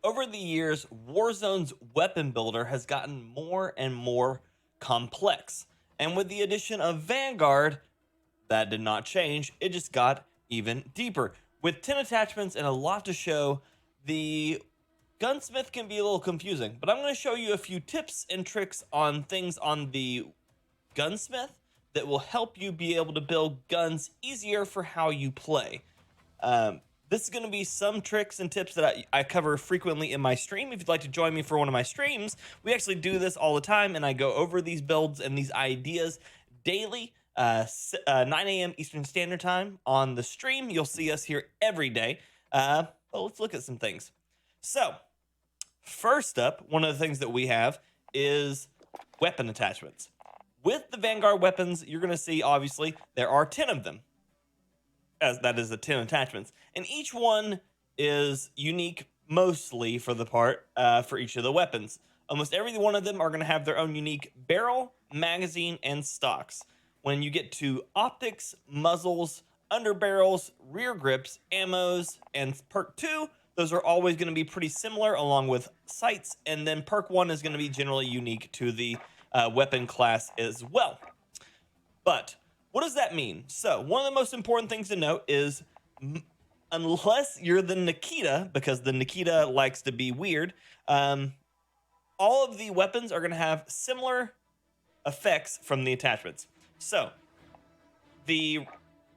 over the years, Warzone's weapon builder has gotten more and more complex. And with the addition of Vanguard, that did not change. It just got even deeper. With 10 attachments and a lot to show, the gunsmith can be a little confusing, but I'm going to show you a few tips and tricks on things on the gunsmith that will help you be able to build guns easier for how you play. This is going to be some tricks and tips that I cover frequently in my stream. If you'd like to join me for one of my streams, we actually do this all the time, and I go over these builds and these ideas daily, 9 a.m. Eastern Standard Time on the stream. You'll see us here every day. But let's look at some things. So, first up, one of the things that we have is weapon attachments. With the Vanguard weapons, you're going to see, obviously, there are 10 of them. As that is the 10 attachments. And each one is unique, mostly for the part, for each of the weapons. Almost every one of them are going to have their own unique barrel, magazine, and stocks. When you get to optics, muzzles, underbarrels, rear grips, ammos, and perk 2, those are always going to be pretty similar, along with sights. And then perk 1 is going to be generally unique to the weapon class as well. But what does that mean? So one of the most important things to note is unless you're the Nikita, because the Nikita likes to be weird, all of the weapons are going to have similar effects from the attachments. So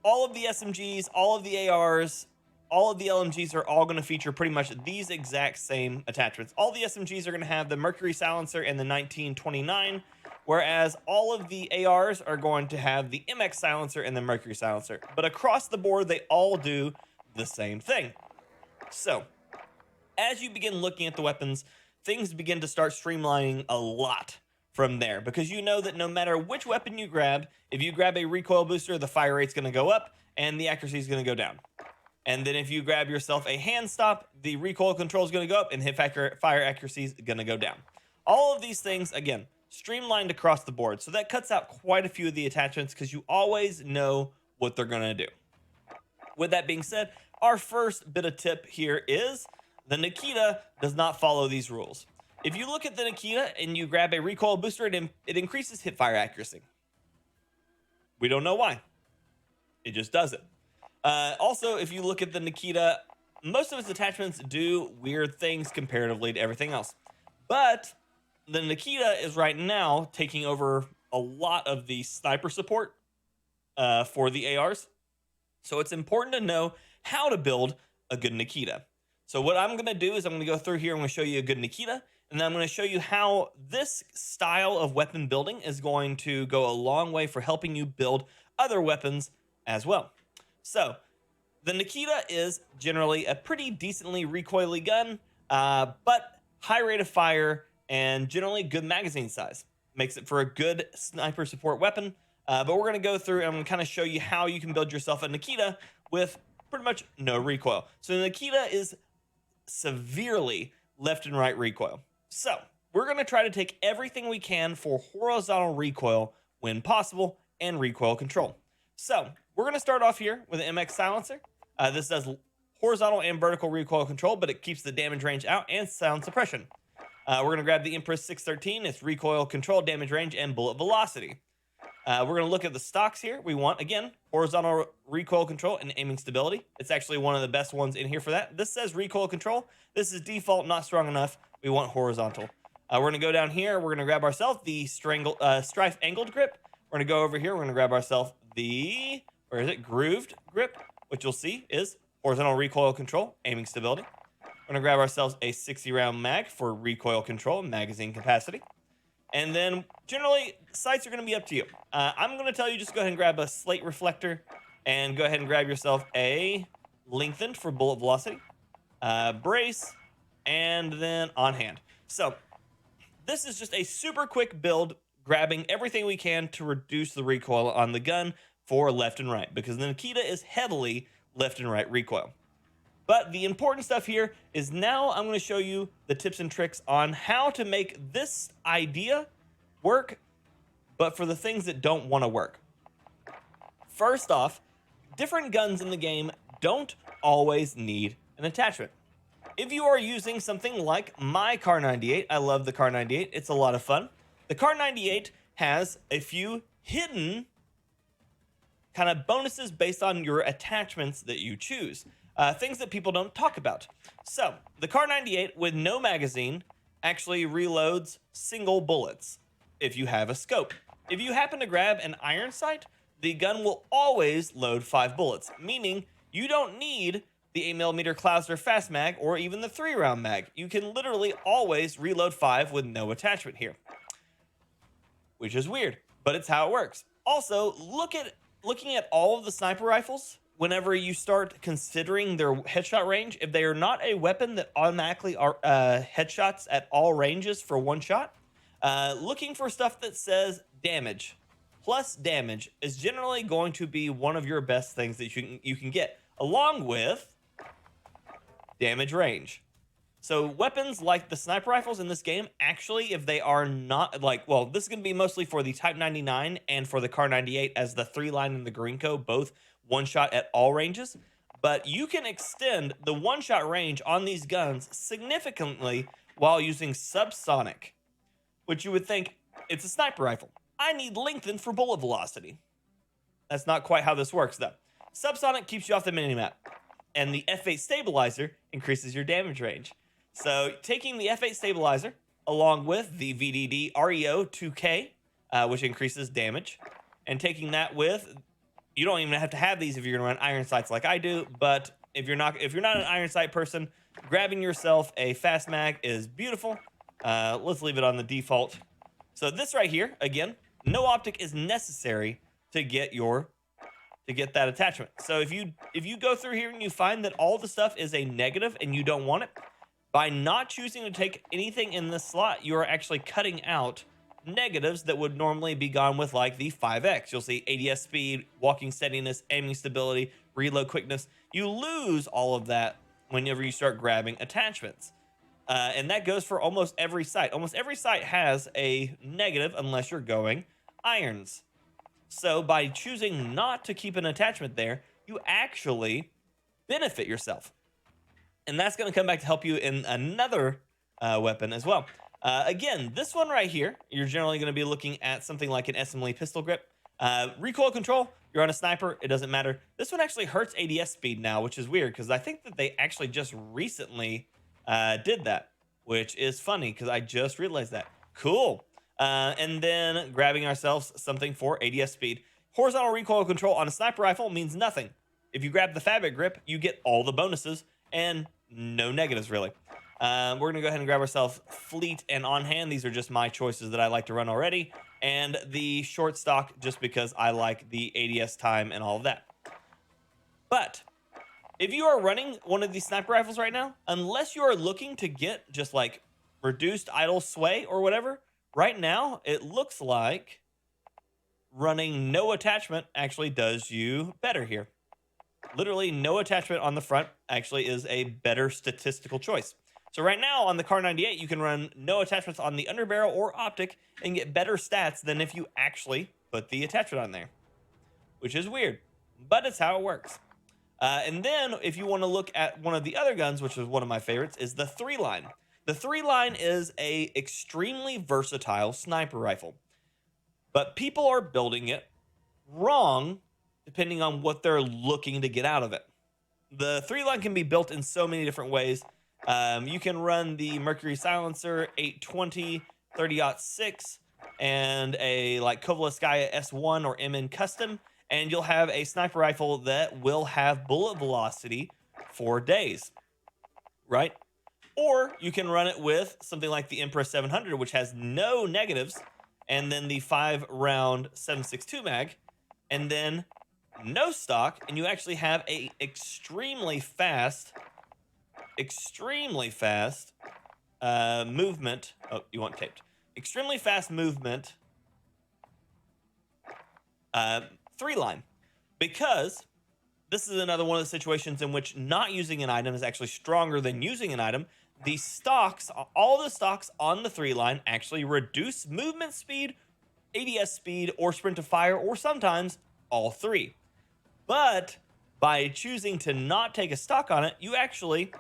all of the SMGs, all of the ARs, all of the LMGs are all going to feature pretty much these exact same attachments. All the SMGs are going to have the Mercury Silencer and the 1929, whereas all of the ARs are going to have the MX Silencer and the Mercury Silencer. But across the board, they all do the same thing. So, as you begin looking at the weapons, things begin to start streamlining a lot from there, because you know that no matter which weapon you grab, if you grab a recoil booster, the fire rate's going to go up and the accuracy is going to go down. And then if you grab yourself a hand stop, the recoil control is going to go up and hit fire accuracy is going to go down. All of these things, again, streamlined across the board. So that cuts out quite a few of the attachments because you always know what they're going to do. With that being said, our first bit of tip here is the Nikita does not follow these rules. If you look at the Nikita and you grab a recoil booster, it increases hip fire accuracy. We don't know why. It just does it. Also, if you look at the Nikita, most of its attachments do weird things comparatively to everything else. But the Nikita is right now taking over a lot of the sniper support for the ARs. So it's important to know how to build a good Nikita. So what I'm going to do is I'm going to go through here. I'm going to show you a good Nikita. And then I'm going to show you how this style of weapon building is going to go a long way for helping you build other weapons as well. So, the Nikita is generally a pretty decently recoily gun, but high rate of fire and generally good magazine size. Makes it for a good sniper support weapon, but we're going to go through and I'm going to kind of show you how you can build yourself a Nikita with pretty much no recoil. So, the Nikita is severely left and right recoil. So, we're going to try to take everything we can for horizontal recoil when possible and recoil control. So, we're going to start off here with an MX Silencer. This does horizontal and vertical recoil control, but it keeps the damage range out and sound suppression. We're going to grab the Empress 613. It's recoil control, damage range, and bullet velocity. We're going to look at the stocks here. We want, again, horizontal recoil control and aiming stability. It's actually one of the best ones in here for that. This says recoil control. This is default, not strong enough. We want horizontal. We're going to go down here. We're going to grab ourselves the Strife Angled Grip. We're going to go over here. We're going to grab ourselves the... Where is it? Grooved grip, which you'll see is horizontal recoil control, aiming stability. We're going to grab ourselves a 60-round mag for recoil control and magazine capacity. And then generally, sights are going to be up to you. I'm going to tell you just go ahead and grab a slate reflector and go ahead and grab yourself a lengthened for bullet velocity, brace, and then on hand. So this is just a super quick build, grabbing everything we can to reduce the recoil on the gun for left and right, because the Nikita is heavily left and right recoil. But the important stuff here is now I'm going to show you the tips and tricks on how to make this idea work, but for the things that don't want to work. First off, different guns in the game don't always need an attachment. If you are using something like my Kar 98, I love the Kar 98. It's a lot of fun. The Kar 98 has a few hidden kind of bonuses based on your attachments that you choose. Things that people don't talk about. So the Kar 98 with no magazine actually reloads single bullets if you have a scope. If you happen to grab an iron sight, the gun will always load 5 bullets, meaning you don't need the 8mm Klausner fast mag or even the 3-round mag. You can literally always reload 5 with no attachment here, which is weird, but it's how it works. Also, looking at all of the sniper rifles, whenever you start considering their headshot range, if they are not a weapon that automatically are headshots at all ranges for one shot, looking for stuff that says damage plus damage is generally going to be one of your best things that you can get, along with damage range. So weapons like the sniper rifles in this game, actually, if they are not like, well, this is going to be mostly for the Type 99 and for the Kar 98 as the 3-line and the Greenco, both one shot at all ranges. But you can extend the one-shot range on these guns significantly while using subsonic, which you would think it's a sniper rifle. I need lengthened for bullet velocity. That's not quite how this works, though. Subsonic keeps you off the minimap, and the F8 stabilizer increases your damage range. So taking the F8 stabilizer along with the VDD REO 2K, which increases damage, and taking that with, you don't even have to have these if you're gonna run iron sights like I do, but if you're not an iron sight person, grabbing yourself a fast mag is beautiful. Let's leave it on the default. So this right here, again, no optic is necessary to get that attachment. So if you go through here and you find that all the stuff is a negative and you don't want it, by not choosing to take anything in this slot, you are actually cutting out negatives that would normally be gone with, like the 5X. You'll see ADS speed, walking steadiness, aiming stability, reload quickness. You lose all of that whenever you start grabbing attachments. And that goes for almost every sight. Almost every sight has a negative unless you're going irons. So by choosing not to keep an attachment there, you actually benefit yourself. And that's going to come back to help you in another weapon as well. Again, this one right here, you're generally going to be looking at something like an SMLE pistol grip. Recoil control, you're on a sniper, it doesn't matter. This one actually hurts ADS speed now, which is weird because I think that they actually just recently did that, which is funny because I just realized that. Cool. And then grabbing ourselves something for ADS speed. Horizontal recoil control on a sniper rifle means nothing. If you grab the fabric grip, you get all the bonuses and no negatives, really. We're going to go ahead and grab ourselves Fleet and On Hand. These are just my choices that I like to run already. And the short stock, just because I like the ADS time and all of that. But if you are running one of these sniper rifles right now, unless you are looking to get just like reduced idle sway or whatever, right now it looks like running no attachment actually does you better here. Literally no attachment on the front actually is a better statistical choice. So right now on the Kar 98, you can run no attachments on the underbarrel or optic and get better stats than if you actually put the attachment on there, which is weird, but it's how it works. And then if you want to look at one of the other guns, which is one of my favorites, is the 3-line. The 3-line is a extremely versatile sniper rifle, but people are building it wrong depending on what they're looking to get out of it. The 3-line can be built in so many different ways. You can run the Mercury Silencer 820, 30-06, and a like Kovalevskaya S1 or MN Custom, and you'll have a sniper rifle that will have bullet velocity for days, right? Or you can run it with something like the Empress 700, which has no negatives, and then the 5-round 7.62 mag, and then no stock, and you actually have a extremely fast movement. Oh, you want taped. Extremely fast movement 3-line, because this is another one of the situations in which not using an item is actually stronger than using an item. The stocks, all the stocks on the 3-line actually reduce movement speed, ADS speed, or sprint to fire, or sometimes all three. But by choosing to not take a stock on it, you actually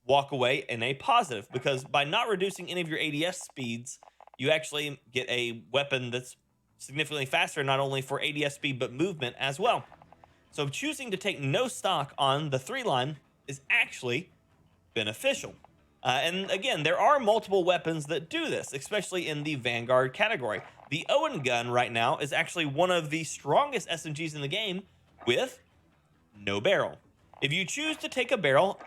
walk away in a positive, because by not reducing any of your ADS speeds, you actually get a weapon that's significantly faster, not only for ADS speed, but movement as well. So choosing to take no stock on the 3-line is actually beneficial. And again, there are multiple weapons that do this, especially in the Vanguard category. The Owen Gun right now is actually one of the strongest SMGs in the game with no barrel. If you choose to take a barrel,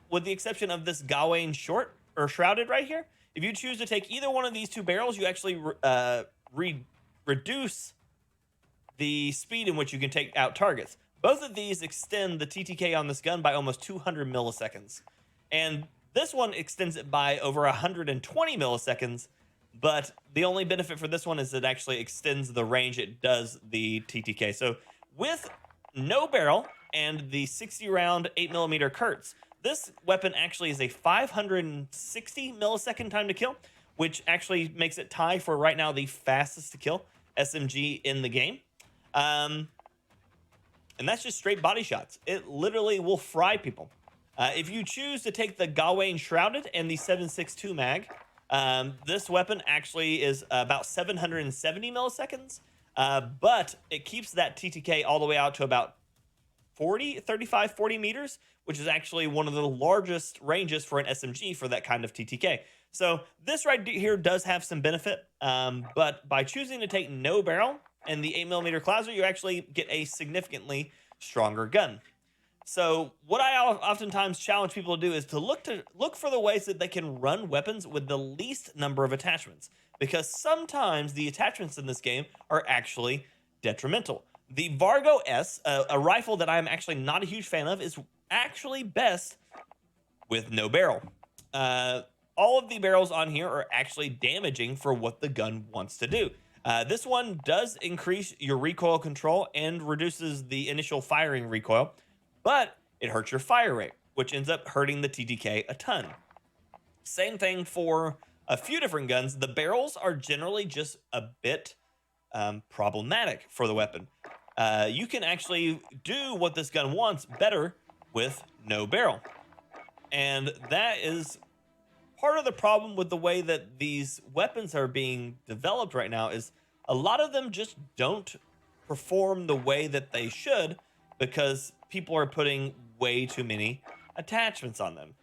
with the exception of this Gawain short or shrouded right here, if you choose to take either one of these two barrels, you actually reduce the speed in which you can take out targets. Both of these extend the TTK on this gun by almost 200 milliseconds. And this one extends it by over 120 milliseconds, but the only benefit for this one is it actually extends the range it does the TTK. So with no barrel and the 60 round 8mm Kurtz, this weapon actually is a 560 millisecond time to kill, which actually makes it tie for right now the fastest to kill SMG in the game. And that's just straight body shots. It literally will fry people. If you choose to take the Gawain Shrouded and the 7.62 mag, this weapon actually is about 770 milliseconds, but it keeps that TTK all the way out to about 35, 40 meters, which is actually one of the largest ranges for an SMG for that kind of TTK. So this right here does have some benefit, but by choosing to take no barrel and the 8mm Clouser, you actually get a significantly stronger gun. So what I oftentimes challenge people to do is to look for the ways that they can run weapons with the least number of attachments, because sometimes the attachments in this game are actually detrimental. The Vargo S, a rifle that I'm actually not a huge fan of, is actually best with no barrel. All of the barrels on here are actually damaging for what the gun wants to do. This one does increase your recoil control and reduces the initial firing recoil, but it hurts your fire rate, which ends up hurting the TTK a ton. Same thing for a few different guns. The barrels are generally just a bit problematic for the weapon. You can actually do what this gun wants better with no barrel. And that is part of the problem with the way that these weapons are being developed right now, is a lot of them just don't perform the way that they should, because people are putting way too many attachments on them.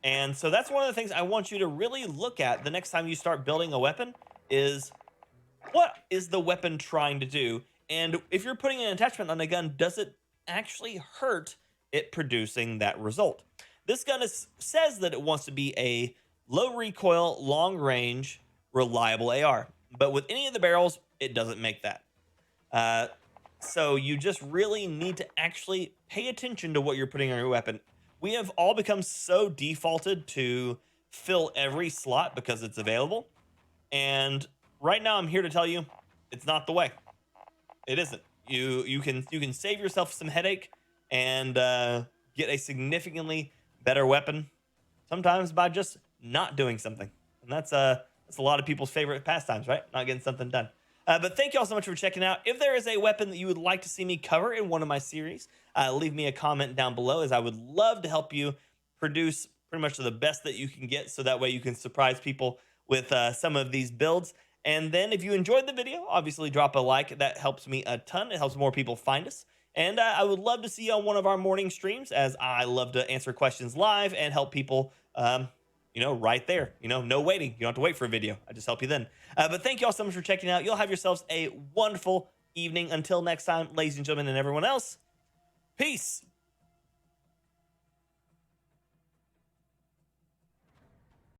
And so that's one of the things I want you to really look at the next time you start building a weapon, is what is the weapon trying to do? And if you're putting an attachment on a gun, does it actually hurt it producing that result? This gun says that it wants to be a low recoil, long range, reliable AR. But with any of the barrels, it doesn't make that. So you just really need to actually pay attention to what you're putting on your weapon. We have all become so defaulted to fill every slot because it's available. And right now I'm here to tell you, it's not the way. It isn't. You can save yourself some headache and get a significantly better weapon, sometimes by just not doing something. And that's a lot of people's favorite pastimes, right? Not getting something done. But thank you all so much for checking out. If there is a weapon that you would like to see me cover in one of my series, leave me a comment down below, as I would love to help you produce pretty much the best that you can get, so that way you can surprise people with some of these builds. And then if you enjoyed the video, obviously drop a like. That helps me a ton. It helps more people find us. And I would love to see you on one of our morning streams, as I love to answer questions live and help people right there. No waiting. You don't have to wait for a video. I just help you then. But thank you all so much for checking out. You'll have yourselves a wonderful evening. Until next time, ladies and gentlemen, and everyone else, peace.